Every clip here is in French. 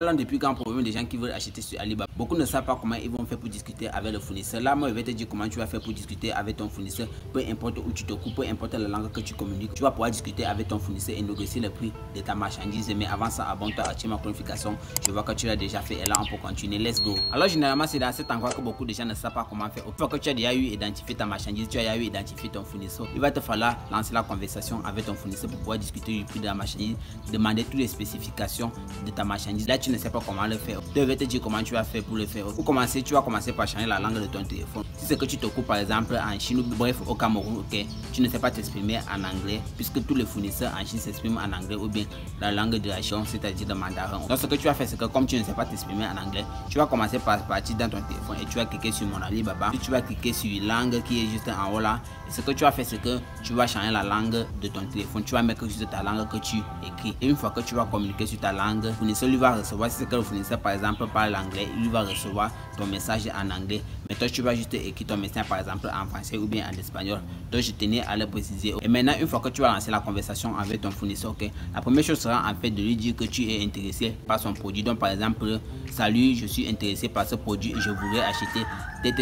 L'un des plus grands problèmes des gens qui veulent acheter sur Alibaba, beaucoup ne savent pas comment ils vont faire pour discuter avec le fournisseur. Là, moi, je vais te dire comment tu vas faire pour discuter avec ton fournisseur. Peu importe où tu te coupes, peu importe la langue que tu communiques, tu vas pouvoir discuter avec ton fournisseur et négocier le prix de ta marchandise. Mais avant ça, abonne-toi, active ma planification. Je vois que tu l'as déjà fait et là, on peut continuer. Let's go. Alors, généralement, c'est dans cet endroit que beaucoup de gens ne savent pas comment faire. Une fois que tu as déjà eu identifié ta marchandise, tu as déjà eu identifié ton fournisseur, il va te falloir lancer la conversation avec ton fournisseur pour pouvoir discuter du prix de la marchandise, demander toutes les spécifications de ta marchandise. Là, tu ne sais pas comment le faire. Je vais te dire comment tu vas faire pour le faire. Pour commencer, tu vas commencer par changer la langue de ton téléphone. Si c'est que tu te coupes par exemple en Chine ou bref au Cameroun, ok, tu ne sais pas t'exprimer en anglais puisque tous les fournisseurs en Chine s'expriment en anglais ou bien la langue de la Chine, c'est-à-dire le mandarin. Donc ce que tu vas faire, c'est que comme tu ne sais pas t'exprimer en anglais, tu vas commencer par partir dans ton téléphone et tu vas cliquer sur mon Alibaba. Puis tu vas cliquer sur langue qui est juste en haut là. Et ce que tu vas faire, c'est que tu vas changer la langue de ton téléphone. Tu vas mettre juste ta langue que tu écris. Et une fois que tu vas communiquer sur ta langue, le fournisseur lui va recevoir, si c'est que le fournisseur par exemple parle anglais, il va recevoir ton message en anglais. Mais toi tu vas juste écrire ton message par exemple en français ou bien en espagnol. Donc je tenais à le préciser. Et maintenant une fois que tu vas lancer la conversation avec ton fournisseur, ok, la première chose sera en fait de lui dire que tu es intéressé par son produit. Donc par exemple, salut, je suis intéressé par ce produit et je voudrais acheter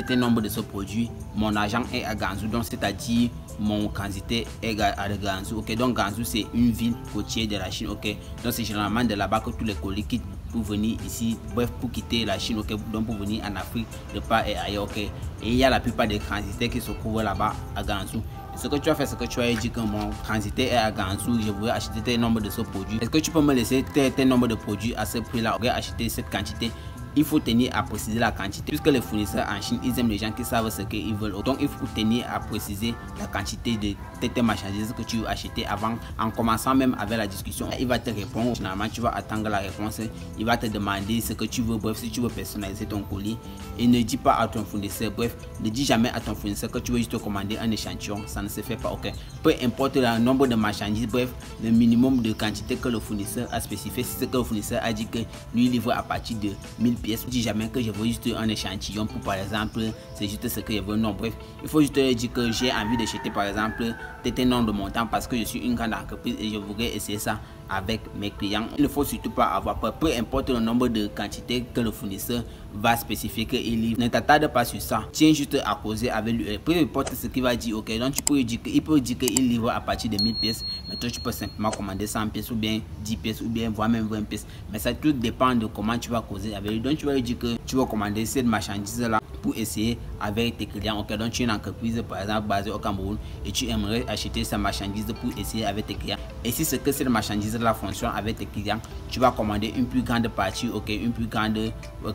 tel nombre de ce produit. Mon argent est à Ganzhou, donc c'est-à-dire mon quantité est à Ganzhou. Ok, donc Ganzhou c'est une ville côtière de la Chine. Ok, donc c'est généralement de là-bas que tous les colis quittent pour venir ici, bref, pour quitter la Chine, ok, donc pour venir en Afrique de part et ailleurs, ok. Et il y a la plupart des transitaires qui se trouvent là-bas à Ganzhou. Ce que tu vas faire, c'est que tu vas dire que mon transitaire est à Ganzhou, je voudrais acheter tel nombre de ce produit. Est-ce que tu peux me laisser tel nombre de produits à ce prix-là? Je voudrais acheter cette quantité. Il faut tenir à préciser la quantité puisque les fournisseurs en Chine ils aiment les gens qui savent ce qu'ils veulent, donc il faut tenir à préciser la quantité de tes marchandises que tu veux acheter avant, en commençant même avec la discussion. Il va te répondre, généralement tu vas attendre la réponse, il va te demander ce que tu veux, bref, si tu veux personnaliser ton colis. Et ne dis pas à ton fournisseur, bref, ne dis jamais à ton fournisseur que tu veux juste commander un échantillon, ça ne se fait pas, ok. Peu importe le nombre de marchandises, bref, le minimum de quantité que le fournisseur a spécifié. Si c'est que le fournisseur a dit que lui livre à partir de 1000 pièces, dis jamais que je veux juste un échantillon pour par exemple c'est juste ce que je veux. Non, bref, il faut juste dire que j'ai envie de jeter par exemple tel nombre de montant parce que je suis une grande entreprise et je voudrais essayer ça avec mes clients. Il ne faut surtout pas avoir peur, peu importe le nombre de quantités que le fournisseur va spécifier qu'il livre. Ne t'attarde pas sur ça, tiens juste à causer avec lui, peu importe ce qu'il va dire, ok. Donc tu peux dire qu'il peut dire qu'il livre à partir de 1000 pièces, mais toi tu peux simplement commander 100 pièces ou bien 10 pièces ou bien voire même 20 pièces, mais ça tout dépend de comment tu vas causer avec lui. Donc tu vas lui dire que tu vas commander cette marchandise là pour essayer avec tes clients, ok. Donc tu es une entreprise par exemple basée au Cameroun et tu aimerais acheter sa marchandise pour essayer avec tes clients. Et si c'est que cette marchandise là fonctionne avec tes clients, tu vas commander une plus grande partie, ok, une plus grande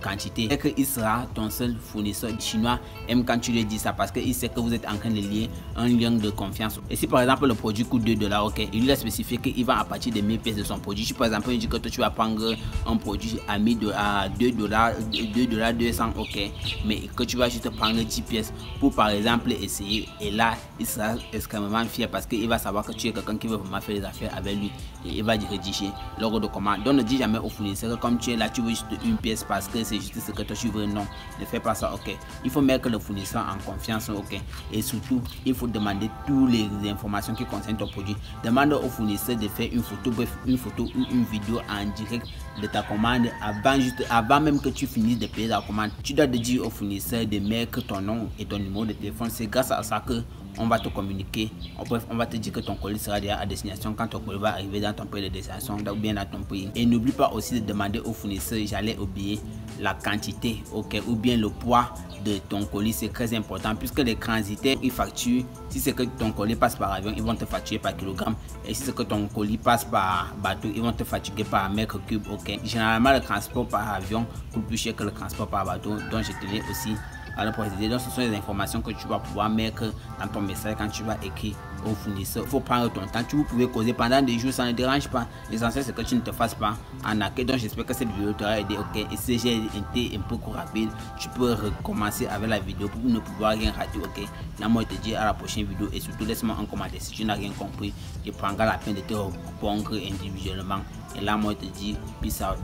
quantité, et qu'il sera ton seul fournisseur chinois. Même quand tu lui dis ça parce qu'il sait que vous êtes en train de lier un lien de confiance. Et si par exemple le produit coûte $2, ok, il lui a spécifié qu'il va à partir de 1000 pièces de son produit. Si par exemple il dit que toi, tu vas prendre un produit à $2, $2, 200, ok, mais que tu vas juste prendre 10 pièces pour par exemple essayer, et là il sera extrêmement fier parce qu'il va savoir que tu es quelqu'un qui veut vraiment faire des affaires avec lui et il va rédiger l'ordre de commande. Donc ne dis jamais au fournisseur que comme tu es là tu veux juste une pièce parce que c'est juste ce que toi tu veux. Non, ne fais pas ça, ok. Il faut mettre le fournisseur en confiance, ok. Et surtout il faut demander toutes les informations qui concernent ton produit. Demande au fournisseur de faire une photo, bref, une photo ou une vidéo en direct de ta commande avant même que tu finisses de payer la commande. Tu dois te dire au fournisseur de mettre ton nom et ton numéro de téléphone. C'est grâce à ça que on va te communiquer. Bref, on va te dire que ton colis sera déjà à destination quand ton colis va arriver dans ton pays de destination ou bien dans ton pays. Et n'oublie pas aussi de demander au fournisseur, j'allais oublier, la quantité, ok, ou bien le poids de ton colis. C'est très important puisque les transitaires ils facturent. Si c'est que ton colis passe par avion, ils vont te facturer par kilogramme, et si c'est que ton colis passe par bateau, ils vont te facturer par mètre cube, ok. Généralement le transport par avion coûte plus cher que le transport par bateau, donc je tenais aussi à le préciser. Donc ce sont les informations que tu vas pouvoir mettre dans ton message quand tu vas écrire au fournisseur. Il faut prendre ton temps, vous pouvez causer pendant des jours, ça ne dérange pas. L'essentiel c'est que tu ne te fasses pas arnaquer. Donc j'espère que cette vidéo t'aura aidé, ok. Et si j'ai été un peu rapide, tu peux recommencer avec la vidéo pour ne pouvoir rien rater, ok. Là moi je te dis à la prochaine vidéo et surtout laisse-moi un commentaire si tu n'as rien compris. Je prendrai la peine de te répondre individuellement. Et là moi je te dis peace out.